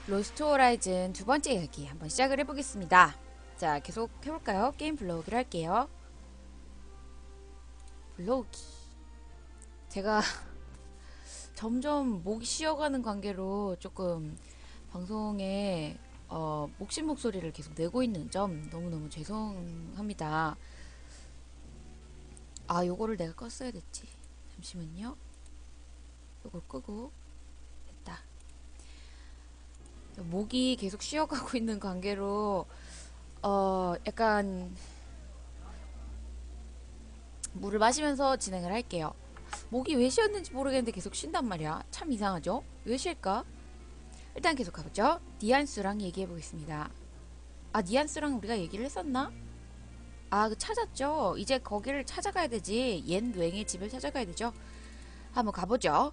로스트 호라이즌 두 번째 이야기 한번 시작을 해보겠습니다. 자, 계속 해볼까요? 게임 블로그를 할게요. 블로기. 제가 점점 목이 쉬어가는 관계로 조금 방송에 목신 목소리를 계속 내고 있는 점 너무너무 죄송합니다. 아, 요거를 내가 껐어야 됐지. 잠시만요. 요걸 끄고 됐다. 목이 계속 쉬어가고 있는 관계로 약간 물을 마시면서 진행을 할게요. 목이 왜 쉬었는지 모르겠는데 계속 쉰단 말이야. 참 이상하죠? 왜 쉴까? 일단 계속 가보죠. 니안수랑 얘기해보겠습니다. 아, 니안수랑 우리가 얘기를 했었나? 아, 찾았죠? 이제 거기를 찾아가야 되지. 옛 웽의 집을 찾아가야 되죠. 한번 가보죠.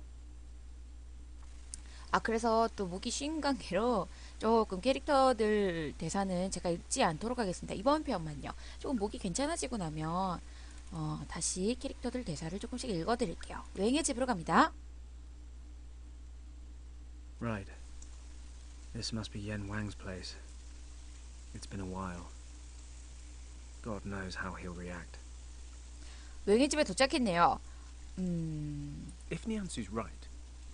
아, 그래서 또 목이 쉰 관계로 조금 캐릭터들 대사는 제가 읽지 않도록 하겠습니다. 이번 편만요. 조금 목이 괜찮아지고 나면 다시 캐릭터들 대사를 조금씩 읽어드릴게요. 웽의 집으로 갑니다. Right. This must be Yen Wang's place. It's been a while. God knows how he'll react. 웽의 집에 도착했네요. If Niansu's right,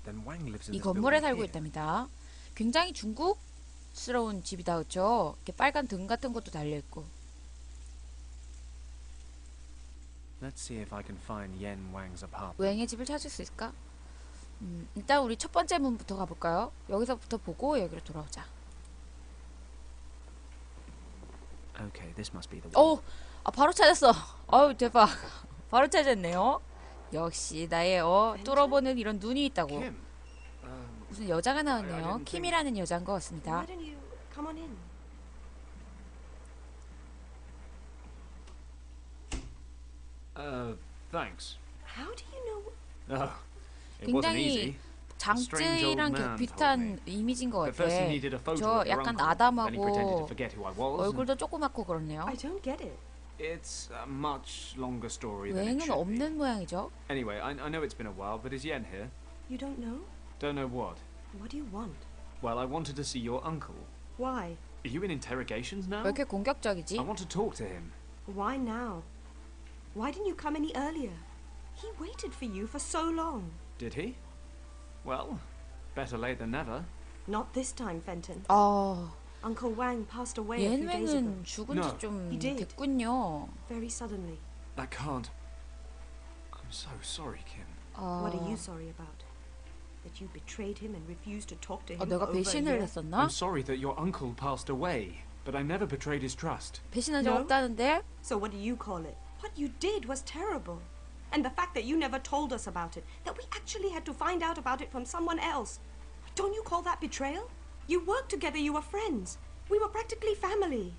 then Wang lives in 이 this 건물에 building 살고 here. 있답니다. 굉장히 중국스러운 집이다, 그쵸? 이렇게 빨간 등 같은 것도 달려있고. Let's see if I can find Yen Wang's apartment. 웽의 집을 찾을 수 있을까? 일단 우리 첫 번째 문부터 가볼까요? 여기서부터 보고 여기로 돌아오자. Okay, this must be the one. 아, 바로 찾았어. 어우, 대박. 바로 찾았네요. 역시 나의 뚫어보는 이런 눈이 있다고. Kim. 무슨 여자가 I 나왔네요. didn't 킴이라는 여자인 것 같습니다. Why don't you come on in? Thanks. How do you know? Oh, it wasn't 굉장히 easy. 장쯔이랑 man 비슷한 이미지인 것 But first he 같아. needed a photo 저 of your 약간 uncle, then he pretended to 아담하고 forget who I was. and 얼굴도 조그맣고 그렇네요. I don't get it. It's a much longer story than it 웽은 should be. 없는 모양이죠. Anyway, I know it's been a while, but is Yen here? You don't know? Don't know what. What do you want? Well, I wanted to see your uncle. Why? Are you in interrogations now? 왜 이렇게 공격적이지? I want to talk to him. Why now? Why didn't you come any earlier? He waited for you for so long. Did he? Well, better late than never. Not this time, Fenton. Uncle Wang passed away a few days ago. 옌웽은 죽은 No. 지 좀 He did. 됐군요. Very suddenly. That can't. I'm so sorry, Kim. What are you sorry about? That you betrayed him and refused to talk to him 내가 for over a 배신을 year? 했었나? I'm sorry that your uncle passed away, but I never betrayed his trust. 배신한 적 No? 없다는데? So what do you call it? What you did was terrible. And the fact that you never told us about it, that we actually had to find out about it from someone else. Don't you call that betrayal? You worked together, you were friends. We were practically family.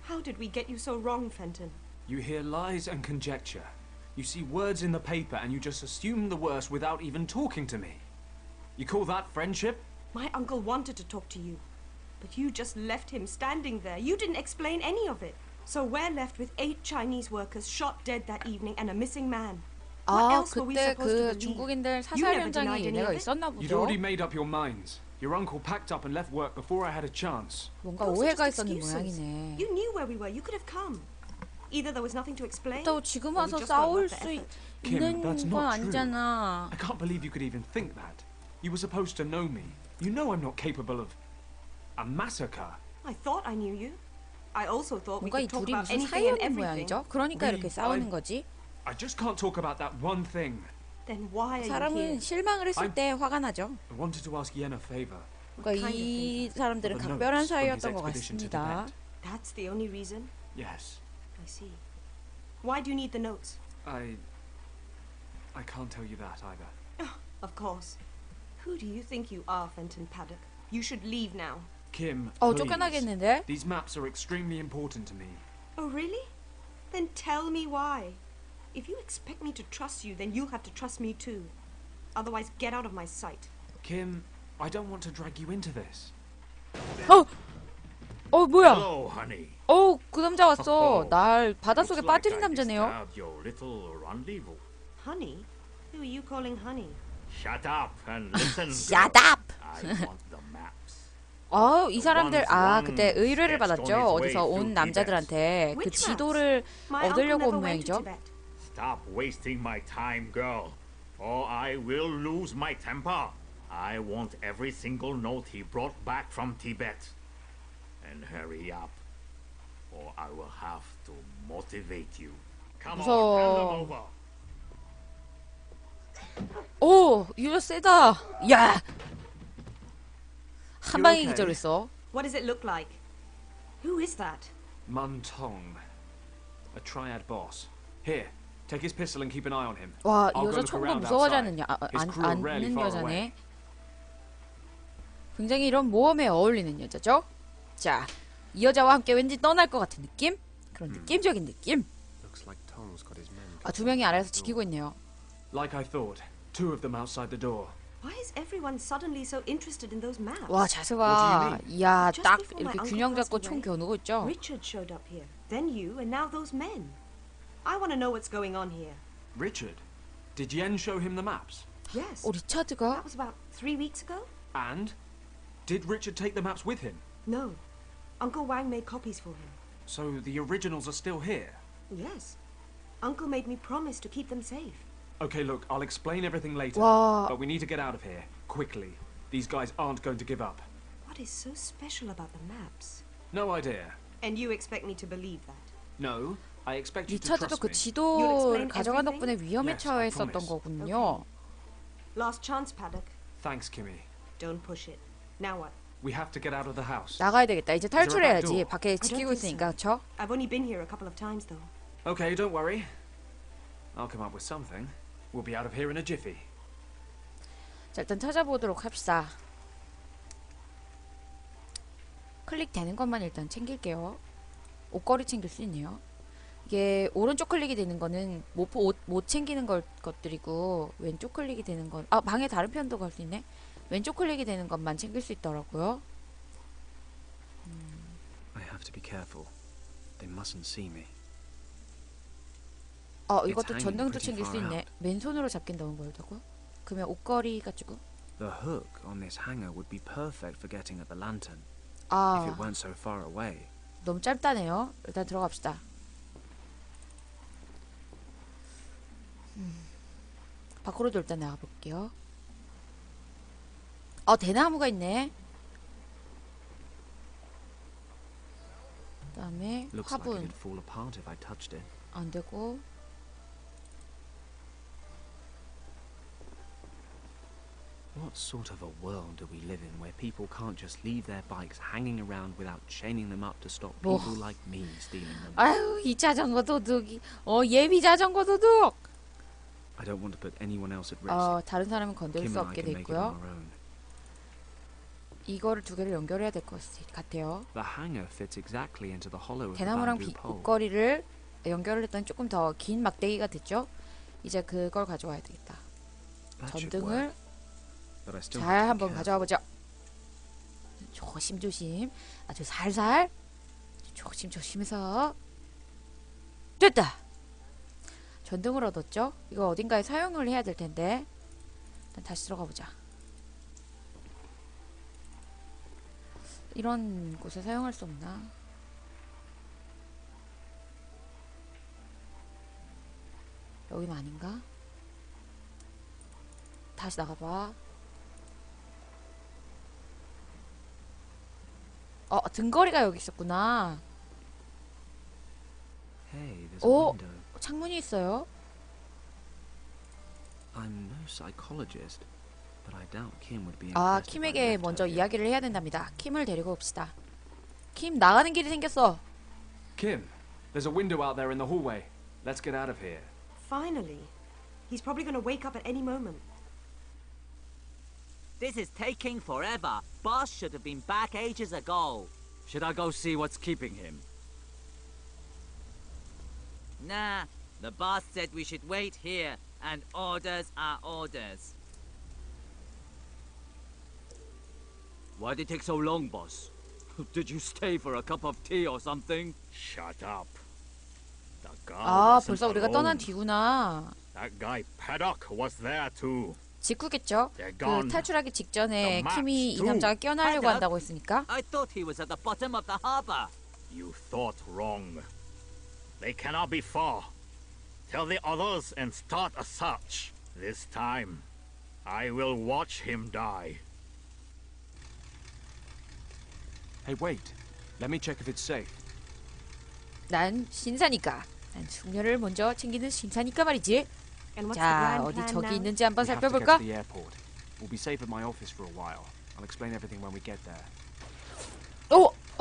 How did we get you so wrong, Fenton? You hear lies and conjecture. You see words in the paper and you just assume the worst without even talking to me. You call that friendship? My uncle wanted to talk to you, but you just left him standing there. You didn't explain any of it. So we're left with 8 Chinese workers shot dead that evening and a missing man. What 아, else were we 그때 supposed to 그 believe? 중국인들 You 사살 never 현장에 denied any 얘네가 of it? 있었나 You'd 보죠. already made up your minds. Your uncle packed up and left work before I had a chance. 뭔가 Those are 오해가 just 있었는 excuses. 모양이네. You knew where we were. You could have come. Either there was nothing to explain, 또 지금 or we 와서 just weren't 싸울 worth the 수 effort. Kim, 있는 that's 건 not true. 아니잖아. I can't believe you could even think that. You were supposed to know me. You know I'm not capable of a massacre. I thought I knew you. I also thought we 뭔가 이 could talk 둘이 about 무슨 anything and 사이였는 everything. 모양이죠. 그러니까 이렇게 싸우는 거지. I just can't talk about that one thing. Then why are you 사람은 here? 실망을 했을 I'm- 때 화가 나죠. I wanted to ask Yen a favor. 그러니까 이 사람들은 The 각별한 notes from his 사이였던 것 expedition to 같습니다. Tibet. That's the only reason? Yes. I see. Why do you need the notes? I can't tell you that either. Of course. Who do you think you are, Fenton Paddock? You should leave now. Kim, please. 쫓겨나겠는데? These maps are extremely important to me. Oh, really? Then tell me why. If you expect me to trust you, then you'll have to trust me too. Otherwise, get out of my sight. Kim, I don't want to drag you into this. 뭐야? Hello, honey. 그 남자 왔어. 날 바닷속에 Looks like 빠뜨린 I 남자네요. disturbed your little rendezvous. Honey? Who are you calling honey? Shut up and listen. Shut girl. up! I want the maps. 이 사람들 그때 의뢰를 받았죠. 어디서 온 남자들한테 그 지도를 My uncle 얻으려고 never 온 went to 모양이죠. Tibet. Stop wasting my time, girl, or I will lose my temper. I want every single note he brought back from Tibet. And hurry up, or I will have to motivate you. Come on, hand them over. 오, 유저 세다. 야, 한 방에 okay? 기절했어. What does it look like? Who is that? Muntong, a triad boss. Here, take his pistol and keep an eye on him. 와, 이 I'll go 여자 look 총도 around 무서워하지 outside. 않느냐? His crew are rarely 않는 far 여자네. away. 굉장히 이런 모험에 어울리는 여자죠. 자, 이 여자와 함께 왠지 떠날 것 같은 느낌? 그런 느낌적인 느낌. Looks like Tong's got his men. 두 명이 아래에서 지키고 있네요. Like I thought, two of them outside the door. Why is everyone suddenly so interested in those maps? 와, 자세가 이야, Just 딱 before my 이렇게 uncle 균형 passed 잡고 총 away, 겨누고 있죠. Richard showed up here. Then you, and now those men. I want to know what's going on here. Richard, did Yen show him the maps? Yes. 리차드가 That was about 3 weeks ago? And did Richard take the maps with him? No. Uncle Wang made copies for him. So the originals are still here. Yes. Uncle made me promise to keep them safe. Okay, look, I'll explain everything later. 와, But we need to get out of here quickly. These guys aren't going to give up. What is so special about the maps? No idea. And you expect me to believe that? No, I expect you to 리차드도 trust 그 me. 지도를 가져간 덕분에 위험에 Yes, I 처했었던 promise. 거군요. Last chance, Paddock. Thanks, Kimmy. Don't push it. Now what? We have to get out of the house. 나가야 되겠다. 이제 탈출해야지. door? 밖에 지키고 있으니까, 그쵸? I've only been here a couple of times, though. Okay, don't worry. I'll come up with something. We'll be out of here in a jiffy. 자, 일단 찾아보도록 합시다. 클릭되는 것만 일단 챙길게요. 옷걸이 챙길 수 있네요. 이게 오른쪽 클릭이 되는 거는 못 챙기는 것들이고 왼쪽 클릭이 되는 건 방에 다른 편도 갈 수 있네. 왼쪽 클릭이 되는 것만 챙길 수 있더라고요. I have to be careful. They mustn't see me. 이것도 전등도 챙길 수 있네. 맨손으로 잡긴 너무 멀다고? 그러면 옷걸이 가지고 The hook on this hanger would be perfect for getting at the lantern. If it weren't so far away. 너무 짧다네요. 일단 들어갑시다. 밖으로도 일단 나가볼게요. 대나무가 있네. 그 다음에 Looks like 화분 it'd fall apart if I touched it. 안되고, What sort of a world do we live in where people can't just leave their bikes hanging around without chaining them up to stop people like me stealing them? 아유, 이 자전거 도둑이 예비 자전거 도둑. I don't want to put anyone else at risk. 다른 사람은 건들 Kim 수 and I 없게 can 돼 make it on 있고요. our own. 이거를 두 개를 연결해야 될 것 같아요. The hanger fits exactly into the hollow of the 대나무랑 bamboo pole. 옷걸이를 연결을 했더니 조금 더 긴 막대기가 됐죠. 이제 그걸 가져와야 되겠다. That should 전등을 work. But I still 잘 have to 한번 be 가져와 careful. 보죠. 조심조심, 아주 살살, 조심조심해서. 됐다. 전등을 얻었죠. 이거 어딘가에 사용을 해야 될 텐데 일단 다시 들어가 보자. 이런 곳에 사용할 수 없나? 여기는 아닌가? 다시 나가봐. 등거리가 여기 있었구나. Hey, there's a 오! window. 창문이 있어요. I'm no psychologist, but I doubt Kim would be impressed if I 킴에게 left 먼저 her here. 이야기를 해야 된답니다. 킴을 데리고 옵시다. 킴, 나가는 길이 생겼어. Kim, there's a window out there in the hallway. Let's get out of here. Finally. He's probably going to wake up at any moment. This is taking forever. Boss should have been back ages ago. Should I go see what's keeping him? Nah, the boss said we should wait here, and orders are orders. Why did it take so long, boss? Did you stay for a cup of tea or something? Shut up. The guard wasn't 벌써 우리가 떠난 alone. 뒤구나. That guy Paddock was there too. 직후겠죠? They're 그 gone. 탈출하기 직전에 The 킴이 이 maps, too. 남자가 끼어나려고 한다고 했으니까. I thought he was at the bottom of the harbor. You thought wrong. They cannot be far. Tell the others and start a search. This time, I will watch him die. Hey, wait. Let me check if it's safe. 난 신사니까. 난 숙녀를 먼저 챙기는 신사니까 말이지. And what's the 자, grand 어디 plan 저기 now? 있는지 한번 We have to get 살펴볼까? to the airport. We'll be safe at my office for a while. I'll explain everything when we get there.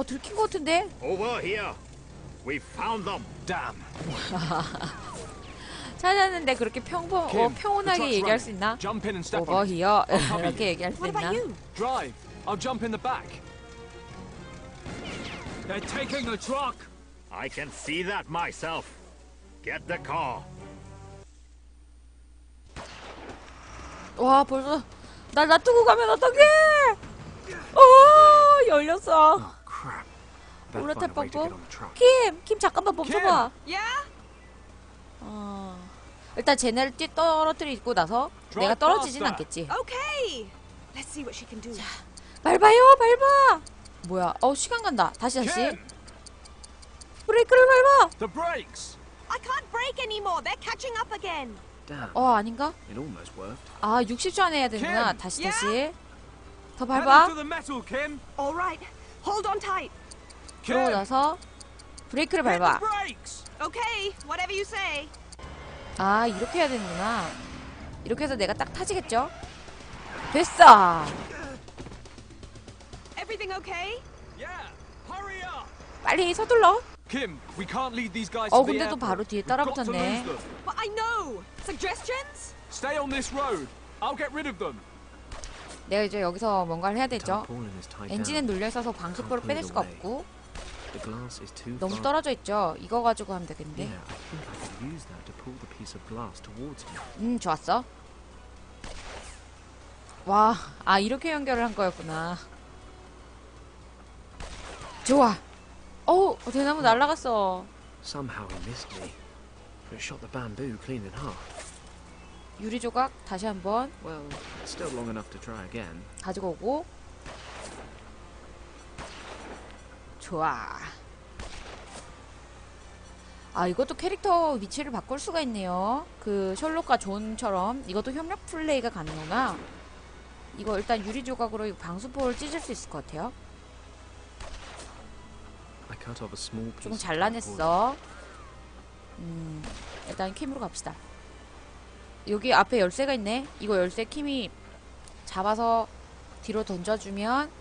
들킨 것 같은데? Over here. We found them. Damn. 찾았는데 그렇게 Kim, 평온하게 the truck's 얘기할 수 running. 있나? Jump in and step 오버 on it. 히어 cover 이렇게 얘기할 수 What 있나? about you? Drive. I'll jump in the back. They're taking the truck! I can see that myself. Get the car. 와 벌써 날 놔두고 가면 어떡해? 열렸어. Oh, crap. Better 올라탈 find a way to get 방법? on the truck. 킴 잠깐만 멈춰봐. Yeah? 일단 쟤네를 떨어뜨리고 나서 내가 떨어지진 않겠지. Okay. Let's see what she can do. 밟아요, 밟아. 뭐야? 시간 간다. 다시. Kim, 브레이크를 밟아. the brakes. I can't brake anymore. They're catching up again. Damn. 아닌가? It almost worked. 60초 안에 해야 되는구나. Kim! 다시. 더 Pedal to 밟아. the metal, Kim! All right. Hold on tight. 그러고 Kim! 나서 브레이크를 Hit the 밟아. brakes! Okay. Whatever you say. 이렇게 해야 되는구나. 이렇게 해서 내가 딱 타지겠죠? 됐어. Everything okay? Yeah! Hurry up! 빨리 서둘러. Kim, we can't lead these guys to the 근데 또 airport. 바로 뒤에 We've got to lose 따라붙었네. them. But I know. Suggestions? Stay on this road. I'll get rid of them. 내가 이제 여기서 뭔가를 해야 되죠. tarpaulin is tied 엔진은 down. 눌려 있어서 방수포를 빼낼 수가 없고 The glass is too 너무 far. 떨어져 있죠. 이거 가지고 하면 되겠는데. Yeah, I think I could use that to pull the piece of glass towards me. 좋았어. 와, 이렇게 연결을 한 거였구나. 좋아. 대나무 날라갔어. Somehow he missed me, but shot the bamboo clean in half. 유리 조각 다시 한번 Well, it's still long enough to try again. 가지고 오고. 좋아. 이것도 캐릭터 위치를 바꿀 수가 있네요. 그 셜록과 존처럼 이것도 협력 플레이가 가능하구나. 이거 일단 유리 조각으로 이 방수포를 찢을 수 있을 것 같아요. I cut off a small piece. 조금 of tarpaulin. 잘라냈어. 일단 킴으로 갑시다. 여기 앞에 열쇠가 있네. 이거 열쇠 킴이 잡아서 뒤로 던져주면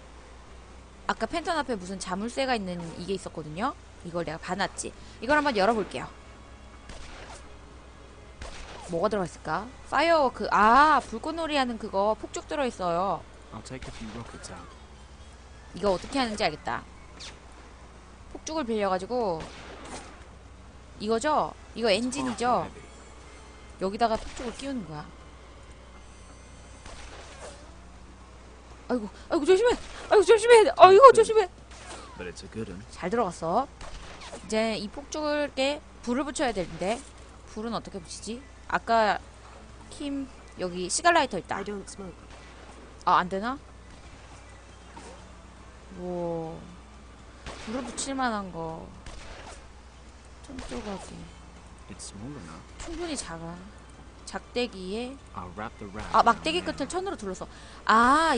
아까 팬턴 앞에 무슨 자물쇠가 있는 이게 있었거든요. 이걸 내가 봐놨지. 이걸 한번 열어볼게요. 뭐가 들어있을까? 파이어워크. 불꽃놀이 하는 그거 폭죽 들어있어요. I'll take a few rockets out. 이거 어떻게 하는지 알겠다. 폭죽을 빌려가지고 이거죠? 이거 엔진이죠? 여기다가 폭죽을 끼우는 거야. 아이고 조심해. 조심해. But it's a good one. 잘 들어갔어. 이제 이 폭죽을게 불을 붙여야 되는데 불은 어떻게 붙이지? 아까 킴 여기 시갈라이터 있다. I don't smoke. 안 되나? 불을 붙일 만한 거. 천조각이 It's small enough. 충분히 작아. 작대기에 I'll wrap the wrap. 막대기 끝을 천으로 둘러서.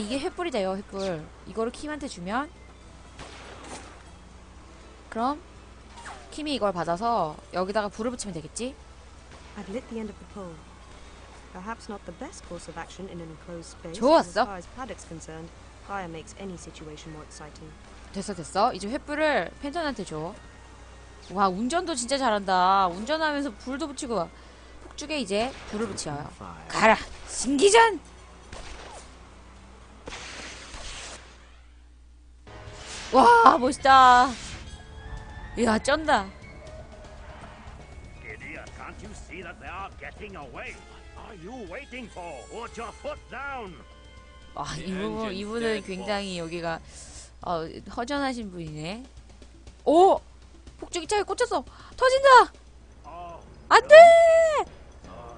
이게 횃불이 돼요. 횃불. 이거를 킴한테 주면 그럼 킴이 이걸 받아서 여기다가 불을 붙이면 되겠지? I've lit the end of the pole. Perhaps not the best course of action in an enclosed space. 좋았어. As far as Paddock's concerned, fire makes any situation more exciting. 됐어. 이제 횃불을 펜턴한테 줘. 와, 운전도 진짜 잘한다. 운전하면서 불도 붙이고. 폭죽에 이제 불을 붙여요. 가라, 신기전! 와, 멋있다. 이야, 쩐다. Idiot, can't you see that they are getting away? What are you waiting for? Put your foot down. 이분은 굉장히 여기가 허전하신 분이네. 오! 폭죽이 차에 꽂혔어. 터진다. Oh, 안 돼!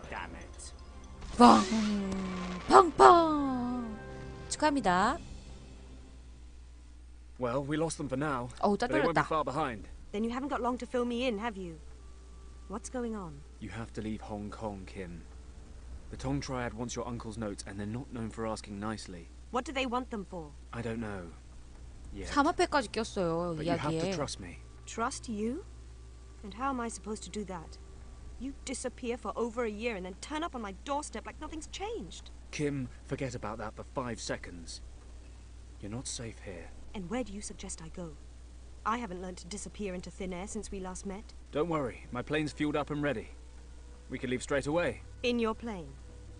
damn it. 빵! 팡팡. 축하합니다. Well, we lost them for now. 어우, But they won't be 따돌렸다. far behind. Then you haven't got long to fill me in, have you? What's going on? You have to leave Hong Kong, Kim. The Tong Triad wants your uncle's notes, and they're not known for asking nicely. What do they want them for? I don't know. Yet. 3화패까지 꼈어요, But you have to 이야기에. trust me. Trust you? And how am I supposed to do that? You disappear for over a year and then turn up on my doorstep like nothing's changed. Kim, forget about that for 5 seconds. You're not safe here. And where do you suggest I go? I haven't learned to disappear into thin air since we last met. Don't worry, my plane's fueled up and ready. We can leave straight away. In your plane.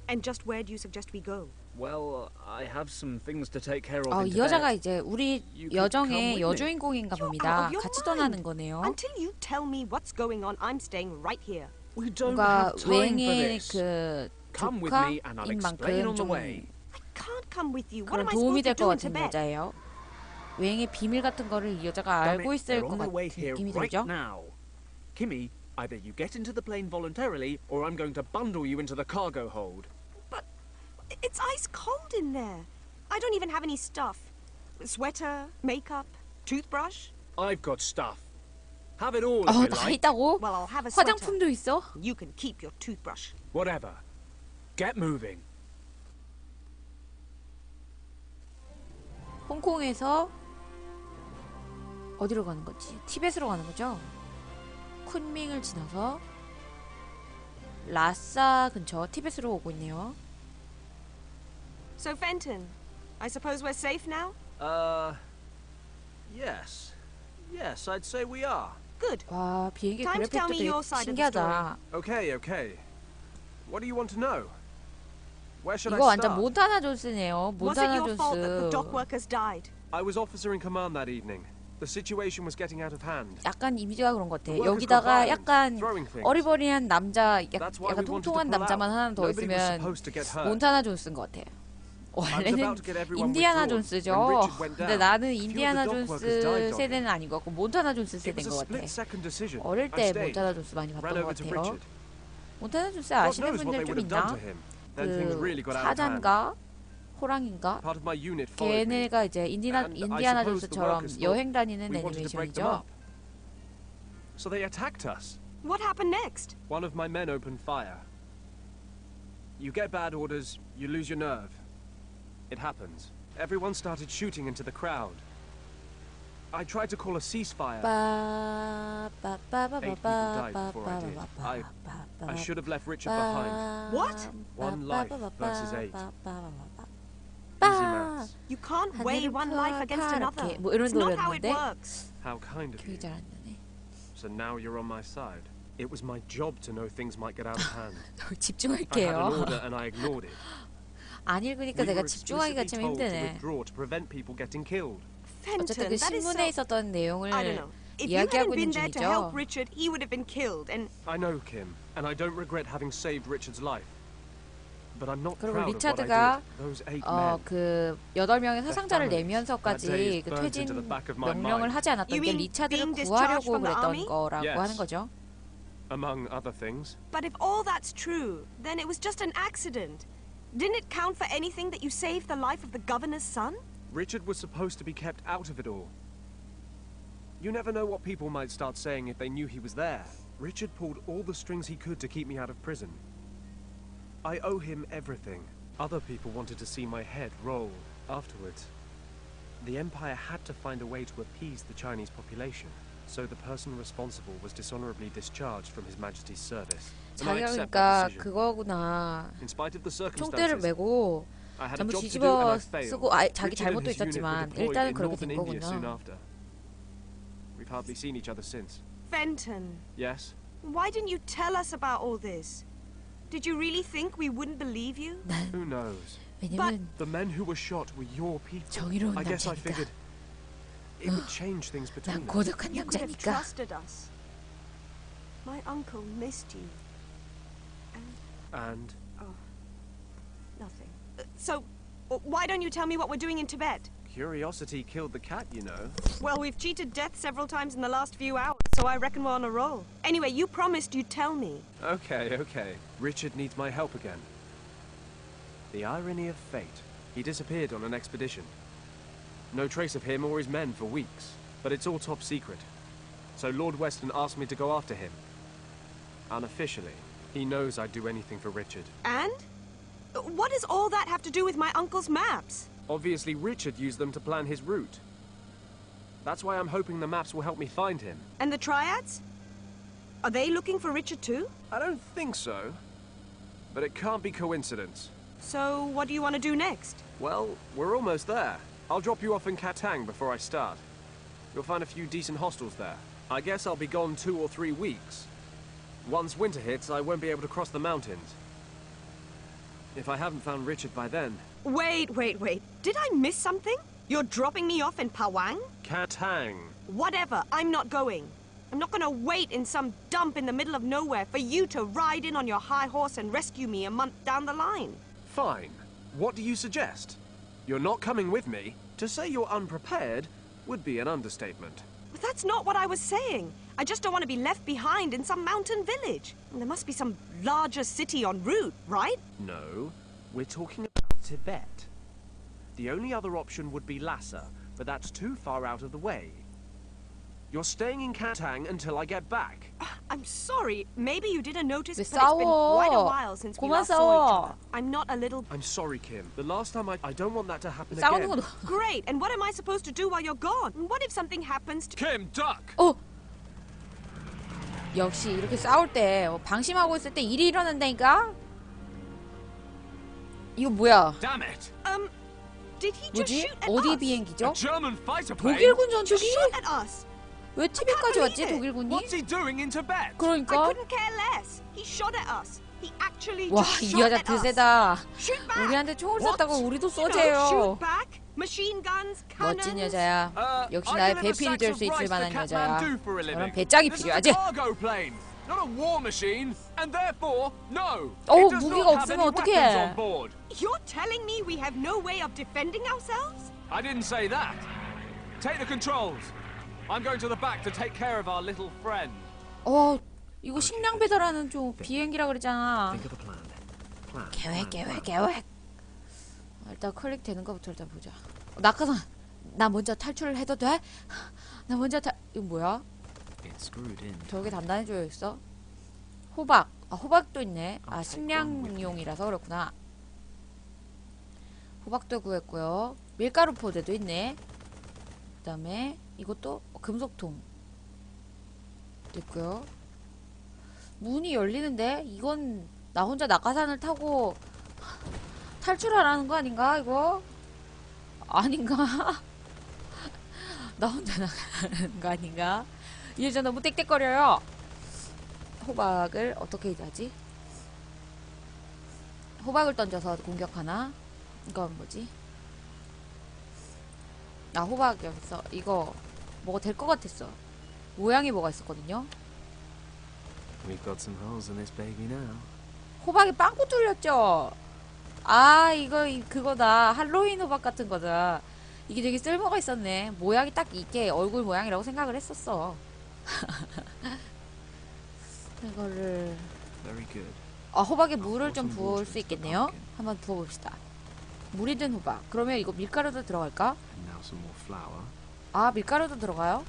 And just where do you suggest we go? Well, I have some things to take care of in 이 Tibet. 여자가 이제 우리 You could come 여정의 with me. 여주인공인가 You're 봅니다. out of your 같이 mind. 떠나는 거네요. Until you tell me what's going on, I'm staying right here. We don't 뭔가 have time for 외행의 this. 그 Come with me and I'll 조카인 explain 만큼 on the 좀 way. I can't come with you. What 그런 am I 도움이 supposed to 될 것 do in 같은 Tibet? 여자예요. 외행의 비밀 같은 거를 이 여자가 Damn 알고 it, 있을 they're 것 on their way 같은 here 느낌이 right 들죠? now. Kimmy, either you get into the plane voluntarily or I'm going to bundle you into the cargo hold. But it's ice cold in there. I don't even have any stuff. Sweater, makeup, toothbrush. I've got stuff. Have it all if you 다 like. 있다고? Well, I'll have a sweater. 화장품도 있어? You can keep your toothbrush. Whatever. Get moving. 홍콩에서 어디로 가는 거지? 티벳으로 가는 거죠? 쿤밍을 지나서 라싸 근처 티벳으로 오고 있네요. So, Fenton, I suppose we're safe now? Yes. Yes, I'd say we are. Good. 와, 비행기 Time to tell 그래픽도 me 되게 your side of the 신기하다. Okay, okay. What do you want to know? Where should 이거 I 완전 start? 몬타나 존스네요. Was it 몬타나 your fault that the dock 존스. workers died? I was officer in command that evening. The situation was getting out of hand. 약간 이미지가 그런 것 같아. The workers 여기다가 got violent, 약간 throwing things. 어리버리한 남자, That's why 약간 we wanted to 통통한 pull out. 남자만 하나 더 Nobody was 있으면 supposed to get hurt. 몬타나 존스인 것 같아. I was 원래는 about to get everyone 인디아나 withdrawn 존스죠. when Richard went 근데 down. 나는 A few of 인디아나 the dock workers 존스 died on 세대는 him. 아닌 것 같고 몬타나 존스 It 세대인 was a 것 같아. split-second decision. 어릴 I 때 stayed, 몬타나 존스 많이 ran 봤던 것 over to 같아요. Richard. 몬타나 존스 God 아시는 knows what 분들 they 좀 would have done 있나? to him. Then things really 그 got out of hand. 사자인가? 호랑인가? Part of my unit followed me. 걔네가 이제 And I 인디아나 suppose the 존스처럼 workers thought 여행 다니는 We wanted to break them 애니메이션이죠. up. So they attacked us. What happened next? One of my men opened fire. You get bad orders, you lose your nerve. It happens. Everyone started shooting into the crowd. I tried to call a ceasefire. 8 people died before I did. I should have left Richard behind. What? 1 life versus 8. 빠. Easy maths. You can't weigh one life against another. 뭐 이런 It's not how it 노래였는데 works. How kind of you. 기억이 잘안 나네. So now you're on my side. It was my job to know things might get out of hand. I had an 집중할게요. order and I ignored it. 안 읽으니까 We 내가 were 집중하기가 explicitly 좀 told to 힘드네. withdraw to prevent people getting killed. 어쨌든 그 Fenton, that is 신문에 so... 있었던 내용을 I don't know. If you 이야기하고 hadn't been 있는 there to help 중이죠. Richard, he would have been killed. And I know, Kim, and I don't regret having saved Richard's life. But I'm not 그리고 proud of what 리차드가 I did. Those 8 men. 그 8명의 사상자를 families. 내면서까지 That day is 그 burnt 퇴진 into the back of my 명령을 mind. 하지 않았던 You 게 mean 리차드를 being discharged 구하려고 from the 그랬던 army? 거라고 Yes. 하는 거죠. Among other things. but if all that's true, then it was just an accident. Didn't it count for anything that you saved the life of the governor's son? Richard was supposed to be kept out of it all. You never know what people might start saying if they knew he was there. Richard pulled all the strings he could to keep me out of prison. I owe him everything. Other people wanted to see my head roll afterwards. The Empire had to find a way to appease the Chinese population, so the person responsible was dishonorably discharged from His Majesty's service. And I 자기가 accept 그러니까 that decision. 그거구나. In spite of the 총대를 circumstances, 메고 I had a 전부 job to do 뒤집어 and I failed. 쓰고 자기 Richard and 잘못도 his unit were 있었지만 deployed 일단은 in 그렇게 northern 된 India soon 거구나. after. We've hardly seen each other since. Fenton, Yes? why didn't you tell us about all this? Did you really think we wouldn't believe you? 난 Who knows? 왜냐면 The men who were shot were your people. 정의로운 I guess I 남자니까. figured it would change things between 난 us. 고독한 You could have 남자니까. trusted us. My uncle missed you. And Nothing. So, why don't you tell me what we're doing in Tibet? curiosity killed the cat, you know. Well, we've cheated death several times in the last few hours, so I reckon we're on a roll. Anyway, you promised you'd tell me. Okay, okay. Richard needs my help again. The irony of fate. He disappeared on an expedition. No trace of him or his men for weeks, but it's all top secret. So Lord Weston asked me to go after him. Unofficially, he knows I'd do anything for Richard. And? What does all that have to do with my uncle's maps? Obviously, Richard used them to plan his route. That's why I'm hoping the maps will help me find him. And the Triads? Are they looking for Richard too? I don't think so. But it can't be coincidence. So, what do you want to do next? Well, we're almost there. I'll drop you off in Katang before I start. You'll find a few decent hostels there. I guess I'll be gone 2 or 3 weeks. Once winter hits, I won't be able to cross the mountains. If I haven't found Richard by then... Wait. Did I miss something? You're dropping me off in Pawang? Katang. Whatever, I'm not going. I'm not gonna wait in some dump in the middle of nowhere for you to ride in on your high horse and rescue me a month down the line. Fine. What do you suggest? You're not coming with me? To say you're unprepared would be an understatement. But that's not what I was saying. I just don't want to be left behind in some mountain village. And there must be some larger city en route, right? No, we're talking about Tibet. The only other option would be Lhasa, but that's too far out of the way. You're staying in Katang until I get back. I'm sorry. Maybe you didn't notice, 왜 but it's been 싸워? quite a while since we 그만 last saw each 싸워. other. I'm not a little... I'm sorry, Kim. The last time I don't want that to happen 싸우는 again. 건 Great, and what am I supposed to do while you're gone? And what if something happens to... Kim, duck! 역시 이렇게 싸울 때 방심하고 있을 때 일이 일어난다니까? 이거 뭐야? Damn it! Did he just 뭐지? shoot at 어디 us? 비행기죠? German fighter plane? 독일군 Just 전투기? shot at us. 왜 티벳까지 왔지 believe it. 독일군이? What's he doing in Tibet? I 그러니까 couldn't care less. He shot at us. He actually 와, just 이 shot 여자 at us. 드세다. Shoot back. 우리한테 총을 What? 쐈다고 우리도 You know, 쏘재요. shoot back. Machine guns, cannons. 멋진 여자야. 역시 I 나의 deliver 배필이 될 수 sacks of 있을 rice 만한 to 여자야. Kathmandu for a 저런 living. 배짱이 This is 필요하지? a cargo plane, not a war machine, and therefore, no. 어우, It does 무기가 not have 없으면 any 어떡해. weapons on board. You're telling me we have no way of defending ourselves? I didn't say that. Take the controls. I'm going to the back to take care of our little friend. 이거 식량 배달하는 좀 비행기라 그랬잖아. Think of the plan. 계획. 일단 클릭되는 거부터 일단 보자. 낙하산. 나 먼저 탈출을 해도 돼? 나 먼저 이거 뭐야? It's screwed in. 저게 단단해져있어? 호박. 호박도 있네. 식량용이라서 그렇구나. 호박도 구했고요. 밀가루 포대도 있네. 그 다음에 이것도 금속통 있고요. 문이 열리는데 이건 나 혼자 낙하산을 타고 탈출하라는 거 아닌가 이거? 아닌가? 나 혼자 나가는 거 아닌가? 이 여자 너무 땡땡거려요. 호박을 어떻게 하지? 호박을 던져서 공격하나? 이건 뭐지? 호박 여기 있어. 이거 뭐가 될 것 같았어. 모양이 뭐가 있었거든요. We've got some holes in this baby now. 호박이 빵꾸 뚫렸죠? 이거 그거다. 할로윈 호박 같은 거다. 이게 되게 쓸모가 있었네. 모양이 딱 이게 얼굴 모양이라고 생각을 했었어. 이거를 Very good. 호박에 물을 좀 부을 수 있겠네요. 한번 부어봅시다. 물이 든 호박. 그러면 이거 밀가루도 들어갈까? And now some more flour. 밀가루도 들어가요?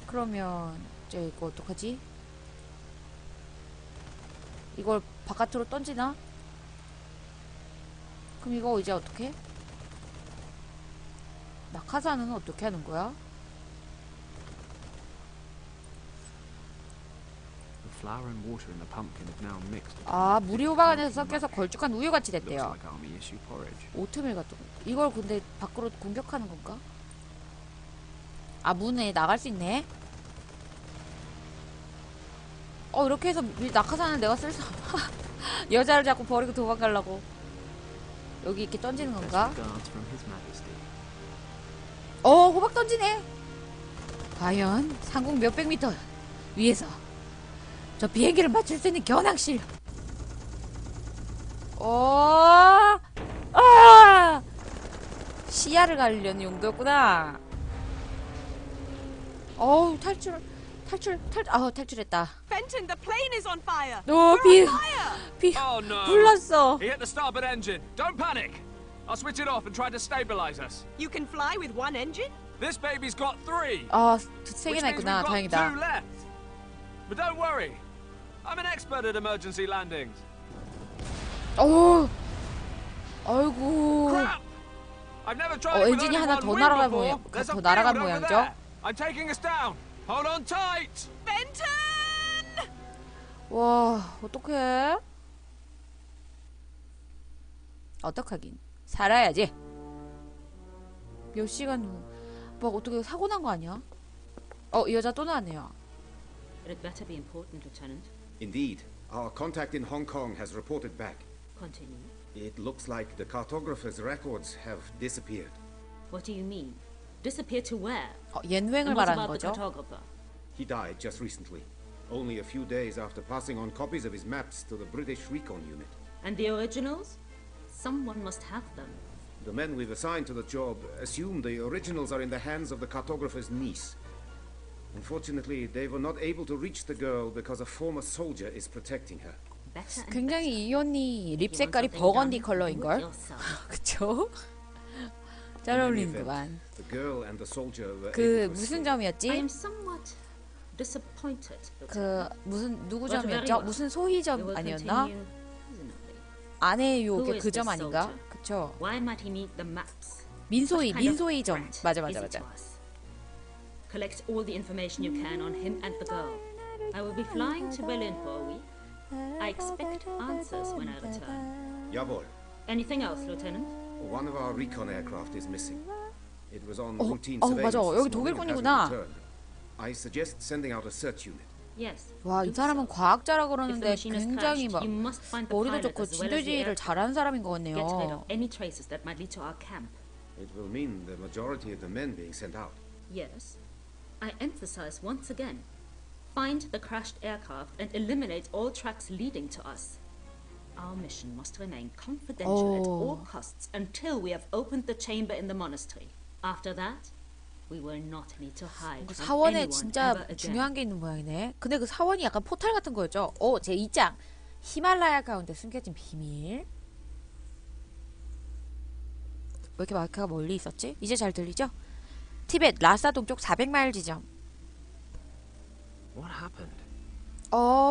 그러면 이제 이거 어떡하지? 이걸 바깥으로 던지나? 그럼 이거 이제 어떻게? 낙하산은 어떻게 하는 거야? The flour and water in the pumpkin have now mixed. 물이 호박 안에서 섞여서 걸쭉한 우유같이 Looks 됐대요. like army issue porridge. 오트밀 같은 거. 이걸 근데 밖으로 공격하는 건가? 문에 나갈 수 있네. 이렇게 해서 낙하산을 내가 쓸 수. 여자를 자꾸 버리고 도망가려고. 여기 이렇게 던지는 건가? Best regards from His Majesty. 호박 던지네. 과연 상공 몇백 미터 위에서 저 비행기를 맞출 수 있는 겨낭실. 시야를 가리려는 용도였구나. 탈출했다. Fenton Benton, the plane is on fire. 오, We're on fire. Oh no! 불났어. He hit the starboard engine. Don't panic. I'll switch it off and try to stabilize us. You can fly with one engine? This baby's got 3. 아, 세 Which 개나 means 있구나. we've got 2 다행이다. left. But don't worry. I'm an expert at emergency landings. 오, 아이고. Crap! I've never tried it with 엔진이 only 하나 one 더 wing 날아간 before. 모양, There's 더 a 날아간 field over 모양이죠? there. I'm taking us down. Hold on tight. Benton! 와, 어떡해? 어떡하긴. 살아야지. 몇 시간 후. 막 어떻게 사고 난 거 아니야? 이 여자 또 나왔네요. It had better be important, Lieutenant. Indeed. Our contact in Hong Kong has reported back. Continue. It looks like the cartographer's records have disappeared. What do you mean? Disappear to where? 옌횡을 And what 말하는 about the 거죠? cartographer? He died just recently, only a few days after passing on copies of his maps to the British Recon Unit. And the originals? Someone must have them. The men we've assigned to the job assume the originals are in the hands of the cartographer's niece. Unfortunately, they were not able to reach the girl because a former soldier is protecting her. Better and 굉장히 이 언니 립 better. 색깔이 You want something 버건디 done, 컬러인 do it 걸. yourself. 그쵸? 잘 In any event, 어울리는구만. the girl and the soldier were 그 able to 무슨 escape. I 점이었지? am somewhat disappointed. 그 무슨 누구 But very 점이었죠? well. 무슨 We 소희점 will 아니었나? continue reasonably. 아내의 Who 유혹의 is 그 점 this 아닌가? soldier? 그쵸? Why might he need the maps? 민소희, What kind of 민소희 점. threat 맞아, is 맞아, it 맞아. to us? Collect all the information you can on him and the girl. I will be flying to Berlin for a week. I expect answers when I return. Jawohl. Anything else, Lieutenant? One of our recon aircraft is missing. It was on Oh, routine oh, surveillance 맞아. this 여기 morning and 독일군이구나. hasn't returned. I suggest sending out a search unit. Yes. 와, 이 do 사람은 so. 과학자라 If the 그러는데 machine is 굉장히 crashed, 막 you must find the 머리도 pilot 좋고 as well as the 진도지휘를 aircraft. 잘하는 사람인 것 Get rid of 같네요. any traces that might lead to our camp. It will mean the majority of the men being sent out. Yes. I emphasize once again. Find the crashed aircraft and eliminate all tracks leading to us. Our mission must remain confidential at all costs until we have opened the chamber in the monastery. After that, we will not need to hide from 사원에 anyone 진짜 ever again. 중요한 게 있는 모양이네. 근데 그 사원이 약간 포탈 같은 거였죠? 제 2장. 히말라야 가운데 숨겨진 비밀. 왜 이렇게 마이크가 멀리 있었지? 이제 잘 들리죠? 티벳 라사 동쪽 400마일 지점. What happened?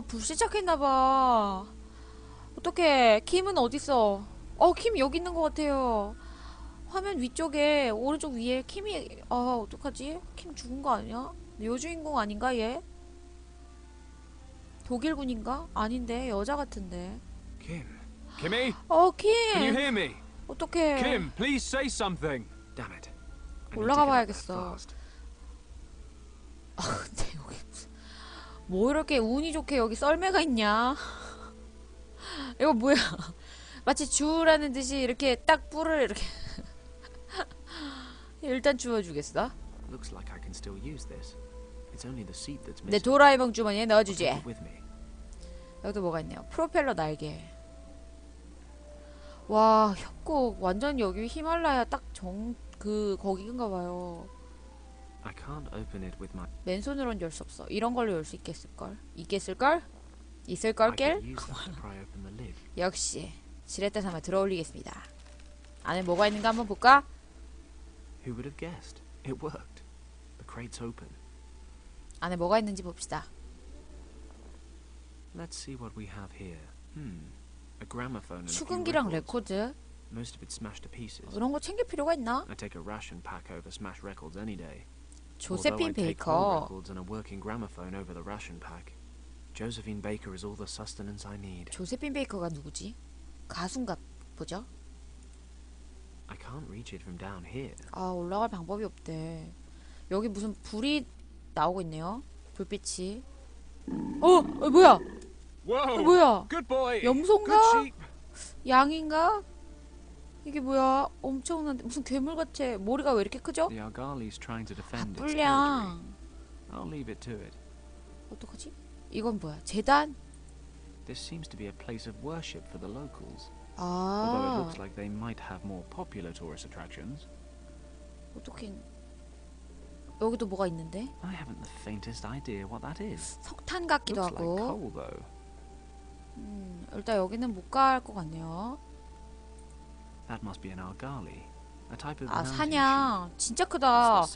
불시착했나봐. 어떡해. 킴은 어딨어? 킴 여기 있는 것 같아요. 화면 위쪽에 오른쪽 위에 킴이 어떡하지? 킴 죽은 거 아니야? 여주인공 아닌가 얘? 독일군인가? 아닌데 여자 같은데. Kim. Kimmy? 킴! Can you hear me? 어떡해. Kim, please say something. Damn it. I need to 올라가 get up there 봐야겠어. fast. 근데 여기 뭐 이렇게 운이 좋게 여기 썰매가 있냐? 이거 뭐야? 마치 주우라는 듯이 이렇게 딱 뿔을 이렇게 일단 주워주겠어? Looks like I can still use this. It's only the seat that's 내 missing. 도라에몽 주머니에 I'll 넣어주지. take it with me. 여기도 뭐가 있네요. 프로펠러 날개. 와, 협곡 완전 여기 히말라야 딱 거기인가 봐요. I can't open it with my. 맨손으로는 열 수 없어. 이런 걸로 열 수 있겠을걸? 있겠을걸? 있을걸 I 길? could use that to pry open the lid. 역시 지렛대 삼아 들어올리겠습니다. 안에 뭐가 있는가 한번 볼까? Who would have guessed? It worked. The crate's open. 안에 뭐가 있는지 봅시다. Let's see what we have here. A gramophone and a few 수금기랑 records. 레코드 Most of it smashed to pieces. 이런 거 챙길 필요가 있나? I take a ration pack over smashed records any day. 조세핀 Although I take whole 베이커. records and a working gramophone over the ration pack. Josephine Baker is all the sustenance I need. 조세핀 베이커가 누구지? 가수인가 보죠? I can't reach it from down here. 올라갈 방법이 없대. 여기 무슨 불이 나오고 있네요. 불빛이. 뭐야? Whoa! 뭐야? Good boy. 염소인가? Good sheep. 양인가? 이게 뭐야? 엄청난데 무슨 괴물 같아. 머리가 왜 이렇게 크죠? The Argali's trying to defend its territory. 뿔량. I'll leave it to it. 어떡하지? 이건 뭐야? 재단? This seems to be a place of worship for the locals. Although it 아, looks like they might have more popular tourist attractions. 어떡해. 여기도 뭐가 있는데? I haven't the faintest idea what that is. 석탄 같기도 Looks like 하고. coal, though. 일단 여기는 못 갈 것 같네요. That must be an argali, a type of 아, mountain 사냥. 진짜 크다. sheep.